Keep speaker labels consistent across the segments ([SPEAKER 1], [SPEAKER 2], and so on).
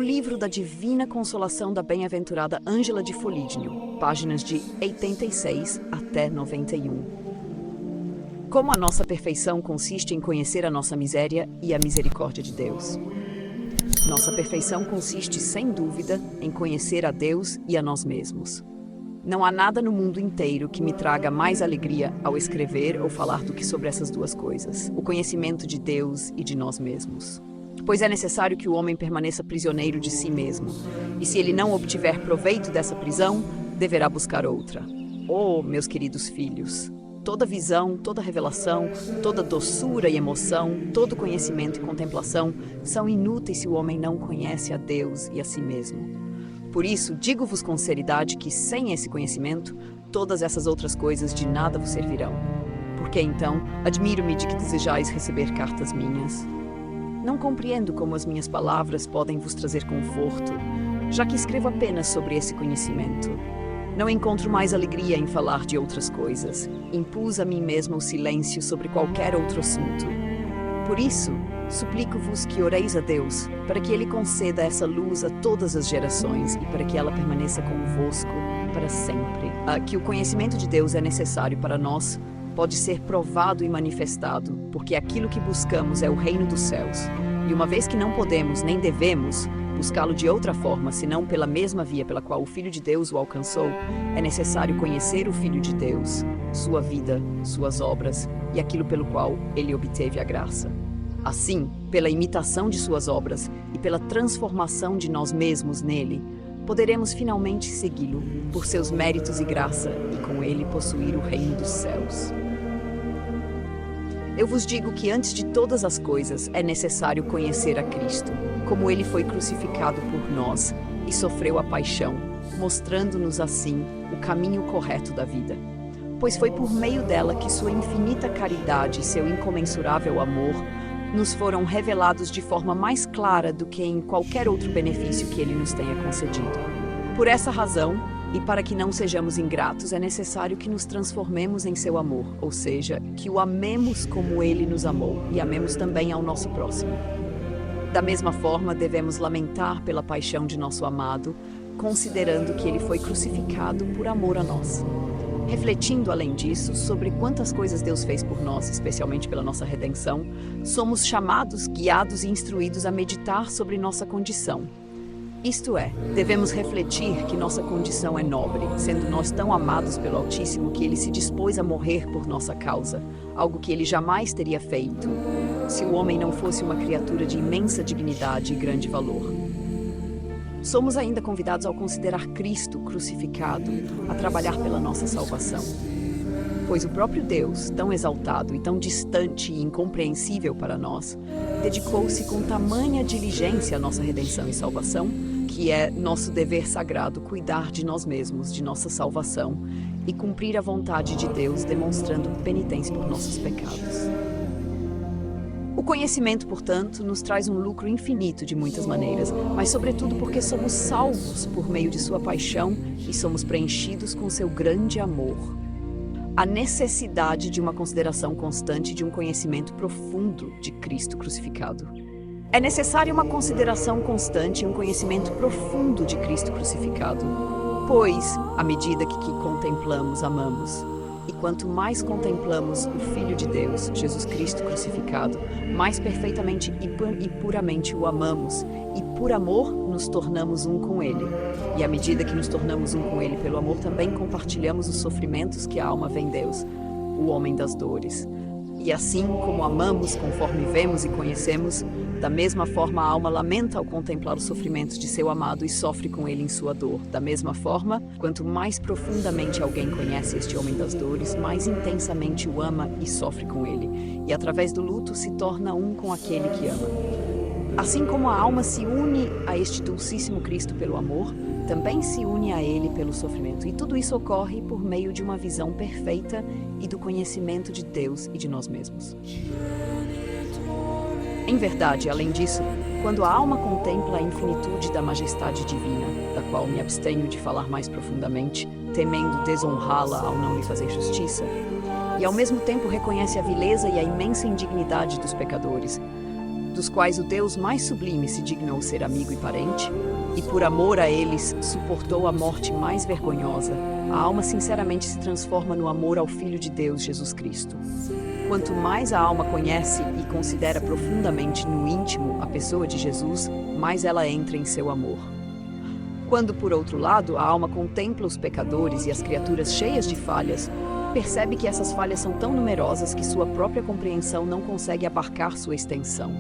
[SPEAKER 1] O livro da Divina Consolação da Bem-aventurada Ângela de Foligno, páginas de 86 até 91. Como a nossa perfeição consiste em conhecer a nossa miséria e a misericórdia de Deus. Nossa perfeição consiste, sem dúvida, em conhecer a Deus e a nós mesmos. Não há nada no mundo inteiro que me traga mais alegria ao escrever ou falar do que sobre essas duas coisas: o conhecimento de Deus e de nós mesmos. Pois é necessário que o homem permaneça prisioneiro de si mesmo, e se ele não obtiver proveito dessa prisão, deverá buscar outra. Oh, meus queridos filhos! Toda visão, toda revelação, toda doçura e emoção, todo conhecimento e contemplação são inúteis se o homem não conhece a Deus e a si mesmo. Por isso, digo-vos com seriedade que, sem esse conhecimento, todas essas outras coisas de nada vos servirão. Porque, então, admiro-me de que desejais receber cartas minhas. Não compreendo como as minhas palavras podem vos trazer conforto, já que escrevo apenas sobre esse conhecimento. Não encontro mais alegria em falar de outras coisas. Impus a mim mesma o silêncio sobre qualquer outro assunto. Por isso, suplico-vos que oreis a Deus, para que Ele conceda essa luz a todas as gerações e para que ela permaneça convosco para sempre. Que o conhecimento de Deus é necessário para nós, pode ser provado e manifestado, porque aquilo que buscamos é o reino dos céus. E uma vez que não podemos nem devemos buscá-lo de outra forma, senão pela mesma via pela qual o Filho de Deus o alcançou, é necessário conhecer o Filho de Deus, sua vida, suas obras e aquilo pelo qual ele obteve a graça. Assim, pela imitação de suas obras e pela transformação de nós mesmos nele, poderemos finalmente segui-lo por seus méritos e graça e com ele possuir o reino dos céus. Eu vos digo que antes de todas as coisas é necessário conhecer a Cristo, como ele foi crucificado por nós e sofreu a paixão, mostrando-nos assim o caminho correto da vida. Pois foi por meio dela que sua infinita caridade e seu incomensurável amor nos foram revelados de forma mais clara do que em qualquer outro benefício que ele nos tenha concedido. Por essa razão, e para que não sejamos ingratos, é necessário que nos transformemos em seu amor, ou seja, que o amemos como ele nos amou e amemos também ao nosso próximo. Da mesma forma, devemos lamentar pela paixão de nosso amado, considerando que ele foi crucificado por amor a nós. Refletindo, além disso, sobre quantas coisas Deus fez por nós, especialmente pela nossa redenção, somos chamados, guiados e instruídos a meditar sobre nossa condição. Isto é, devemos refletir que nossa condição é nobre, sendo nós tão amados pelo Altíssimo que ele se dispôs a morrer por nossa causa, algo que ele jamais teria feito, se o homem não fosse uma criatura de imensa dignidade e grande valor. Somos ainda convidados ao considerar Cristo crucificado, a trabalhar pela nossa salvação. Pois o próprio Deus, tão exaltado e tão distante e incompreensível para nós, dedicou-se com tamanha diligência à nossa redenção e salvação, que é nosso dever sagrado cuidar de nós mesmos, de nossa salvação, e cumprir a vontade de Deus, demonstrando penitência por nossos pecados. O conhecimento, portanto, nos traz um lucro infinito de muitas maneiras, mas sobretudo porque somos salvos por meio de sua paixão e somos preenchidos com seu grande amor. A necessidade de uma consideração constante de um conhecimento profundo de Cristo crucificado. É necessária uma consideração constante e um conhecimento profundo de Cristo crucificado, pois, à medida que contemplamos, amamos. E quanto mais contemplamos o Filho de Deus, Jesus Cristo crucificado, mais perfeitamente e puramente o amamos, e por amor nos tornamos um com Ele. E à medida que nos tornamos um com Ele pelo amor, também compartilhamos os sofrimentos que a alma vê em Deus, o homem das dores. E assim como amamos conforme vemos e conhecemos, da mesma forma a alma lamenta ao contemplar os sofrimentos de seu amado e sofre com ele em sua dor. Da mesma forma, quanto mais profundamente alguém conhece este homem das dores, mais intensamente o ama e sofre com ele. E através do luto se torna um com aquele que ama. Assim como a alma se une a este dulcíssimo Cristo pelo amor, também se une a ele pelo sofrimento. E tudo isso ocorre por meio de uma visão perfeita e do conhecimento de Deus e de nós mesmos. Em verdade, além disso, quando a alma contempla a infinitude da majestade divina, da qual me abstenho de falar mais profundamente, temendo desonrá-la ao não lhe fazer justiça, e ao mesmo tempo reconhece a vileza e a imensa indignidade dos pecadores, dos quais o Deus mais sublime se dignou ser amigo e parente, e por amor a eles suportou a morte mais vergonhosa, a alma sinceramente se transforma no amor ao Filho de Deus, Jesus Cristo. Quanto mais a alma conhece e considera profundamente no íntimo a pessoa de Jesus, mais ela entra em seu amor. Quando, por outro lado, a alma contempla os pecadores e as criaturas cheias de falhas, percebe que essas falhas são tão numerosas que sua própria compreensão não consegue abarcar sua extensão.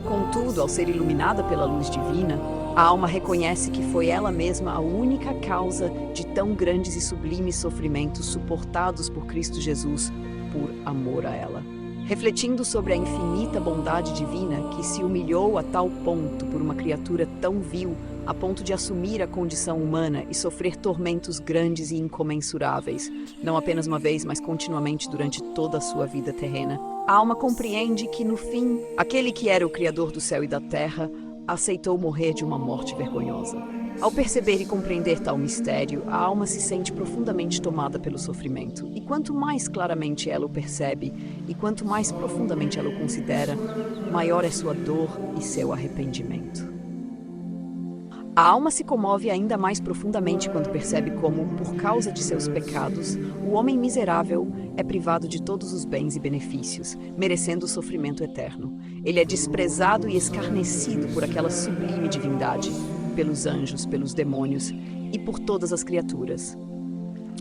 [SPEAKER 1] Contudo, ao ser iluminada pela luz divina, a alma reconhece que foi ela mesma a única causa de tão grandes e sublimes sofrimentos suportados por Cristo Jesus por amor a ela. Refletindo sobre a infinita bondade divina que se humilhou a tal ponto por uma criatura tão vil, a ponto de assumir a condição humana e sofrer tormentos grandes e incomensuráveis, não apenas uma vez, mas continuamente durante toda a sua vida terrena, a alma compreende que, no fim, aquele que era o Criador do céu e da terra aceitou morrer de uma morte vergonhosa. Ao perceber e compreender tal mistério, a alma se sente profundamente tomada pelo sofrimento. E quanto mais claramente ela o percebe, e quanto mais profundamente ela o considera, maior é sua dor e seu arrependimento. A alma se comove ainda mais profundamente quando percebe como, por causa de seus pecados, o homem miserável é privado de todos os bens e benefícios, merecendo o sofrimento eterno. Ele é desprezado e escarnecido por aquela sublime divindade, pelos anjos, pelos demônios e por todas as criaturas.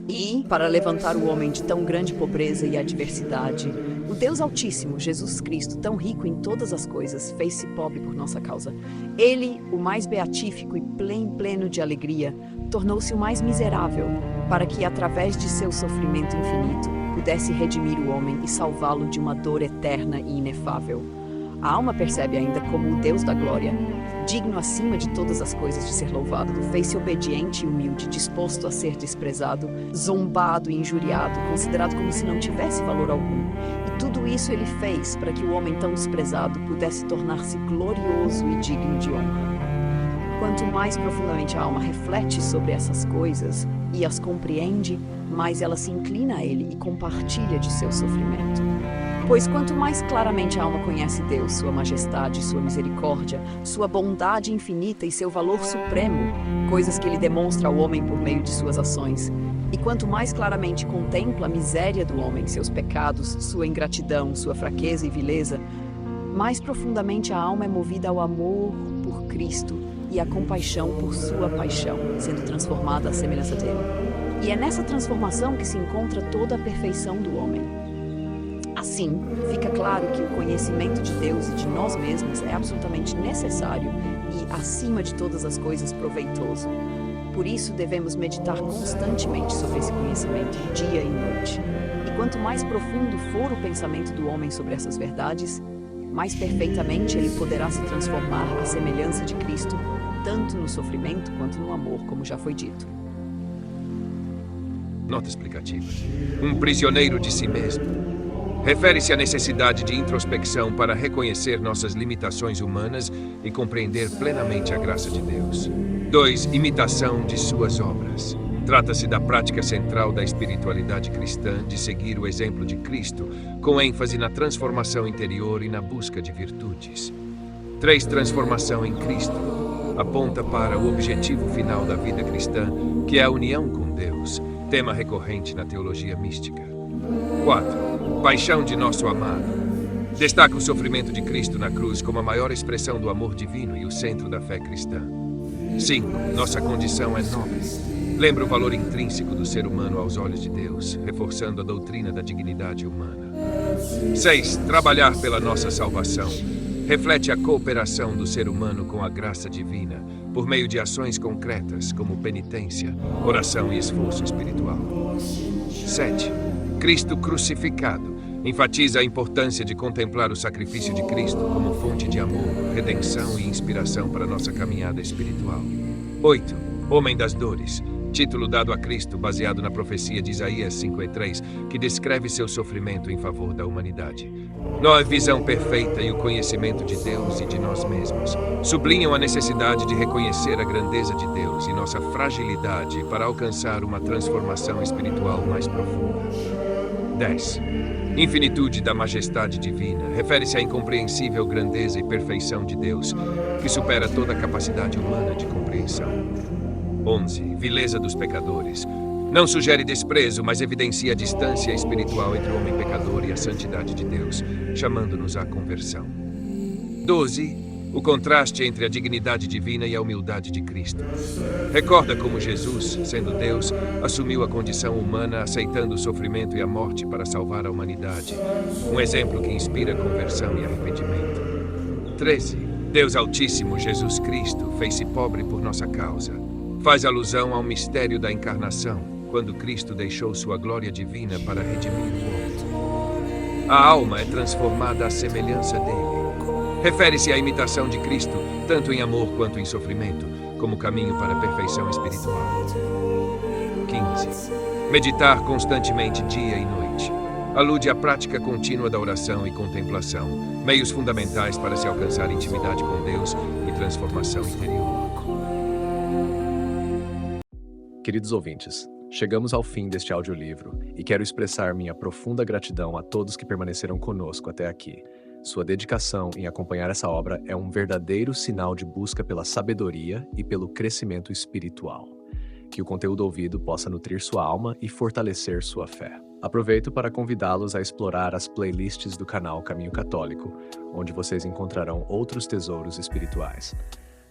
[SPEAKER 1] E, para levantar o homem de tão grande pobreza e adversidade, o Deus Altíssimo, Jesus Cristo, tão rico em todas as coisas, fez-se pobre por nossa causa. Ele, o mais beatífico e pleno de alegria, tornou-se o mais miserável, para que, através de seu sofrimento infinito, pudesse redimir o homem e salvá-lo de uma dor eterna e inefável. A alma percebe ainda como o Deus da glória, digno acima de todas as coisas de ser louvado, fez-se obediente e humilde, disposto a ser desprezado, zombado e injuriado, considerado como se não tivesse valor algum. E tudo isso ele fez para que o homem tão desprezado pudesse tornar-se glorioso e digno de honra. Quanto mais profundamente a alma reflete sobre essas coisas e as compreende, mais ela se inclina a ele e compartilha de seu sofrimento. Pois quanto mais claramente a alma conhece Deus, sua majestade, sua misericórdia, sua bondade infinita e seu valor supremo, coisas que ele demonstra ao homem por meio de suas ações, e quanto mais claramente contempla a miséria do homem, seus pecados, sua ingratidão, sua fraqueza e vileza, mais profundamente a alma é movida ao amor por Cristo e à compaixão por sua paixão, sendo transformada à semelhança dele. E é nessa transformação que se encontra toda a perfeição do homem. Assim, fica claro que o conhecimento de Deus e de nós mesmos é absolutamente necessário e, acima de todas as coisas, proveitoso. Por isso, devemos meditar constantemente sobre esse conhecimento, dia e noite. E quanto mais profundo for o pensamento do homem sobre essas verdades, mais perfeitamente ele poderá se transformar à semelhança de Cristo, tanto no sofrimento quanto no amor, como já foi dito.
[SPEAKER 2] Nota explicativa. Um prisioneiro de si mesmo. Refere-se à necessidade de introspecção para reconhecer nossas limitações humanas e compreender plenamente a graça de Deus. 2. Imitação de suas obras. Trata-se da prática central da espiritualidade cristã de seguir o exemplo de Cristo, com ênfase na transformação interior e na busca de virtudes. 3. Transformação em Cristo. Aponta para o objetivo final da vida cristã, que é a união com Deus, tema recorrente na teologia mística. 4. Paixão de nosso amado. Destaca o sofrimento de Cristo na cruz como a maior expressão do amor divino e o centro da fé cristã. 5. Nossa condição é nobre. Lembra o valor intrínseco do ser humano aos olhos de Deus, reforçando a doutrina da dignidade humana. 6. Trabalhar pela nossa salvação. Reflete a cooperação do ser humano com a graça divina, por meio de ações concretas como penitência, oração e esforço espiritual. 7. Cristo crucificado. Enfatiza a importância de contemplar o sacrifício de Cristo como fonte de amor, redenção e inspiração para nossa caminhada espiritual. 8. Homem das dores. Título dado a Cristo baseado na profecia de Isaías 5:3, que descreve seu sofrimento em favor da humanidade. Nossa visão perfeita e o conhecimento de Deus e de nós mesmos sublinham a necessidade de reconhecer a grandeza de Deus e nossa fragilidade para alcançar uma transformação espiritual mais profunda. 10. Infinitude da majestade divina refere-se à incompreensível grandeza e perfeição de Deus, que supera toda a capacidade humana de compreensão. 11. Vileza dos pecadores. Não sugere desprezo, mas evidencia a distância espiritual entre o homem pecador e a santidade de Deus, chamando-nos à conversão. 12. O contraste entre a dignidade divina e a humildade de Cristo. Recorda como Jesus, sendo Deus, assumiu a condição humana, aceitando o sofrimento e a morte para salvar a humanidade. Um exemplo que inspira conversão e arrependimento. 13. Deus Altíssimo, Jesus Cristo, fez-se pobre por nossa causa. Faz alusão ao mistério da encarnação, quando Cristo deixou sua glória divina para redimir o homem. A alma é transformada à semelhança dele. Refere-se à imitação de Cristo, tanto em amor quanto em sofrimento, como caminho para a perfeição espiritual. 15. Meditar constantemente dia e noite. Alude à prática contínua da oração e contemplação, meios fundamentais para se alcançar intimidade com Deus e transformação interior.
[SPEAKER 3] Queridos ouvintes, chegamos ao fim deste audiolivro e quero expressar minha profunda gratidão a todos que permaneceram conosco até aqui. Sua dedicação em acompanhar essa obra é um verdadeiro sinal de busca pela sabedoria e pelo crescimento espiritual. Que o conteúdo ouvido possa nutrir sua alma e fortalecer sua fé. Aproveito para convidá-los a explorar as playlists do canal Caminho Católico, onde vocês encontrarão outros tesouros espirituais.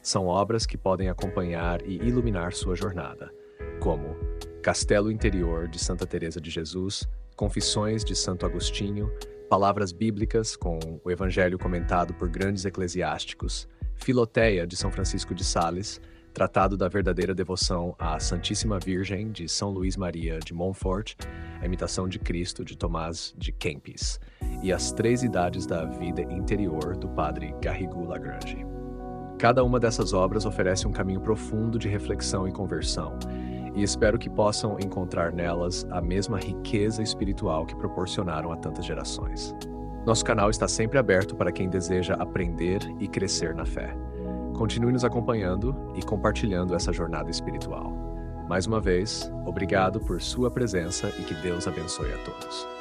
[SPEAKER 3] São obras que podem acompanhar e iluminar sua jornada, como Castelo Interior de Santa Teresa de Jesus, Confissões de Santo Agostinho, Palavras Bíblicas com o Evangelho comentado por grandes eclesiásticos, Filoteia de São Francisco de Sales, Tratado da Verdadeira Devoção à Santíssima Virgem de São Luís Maria de Montfort, A Imitação de Cristo de Tomás de Kempis e As Três Idades da Vida Interior do Padre Garrigou Lagrange. Cada uma dessas obras oferece um caminho profundo de reflexão e conversão, e espero que possam encontrar nelas a mesma riqueza espiritual que proporcionaram a tantas gerações. Nosso canal está sempre aberto para quem deseja aprender e crescer na fé. Continue nos acompanhando e compartilhando essa jornada espiritual. Mais uma vez, obrigado por sua presença e que Deus abençoe a todos.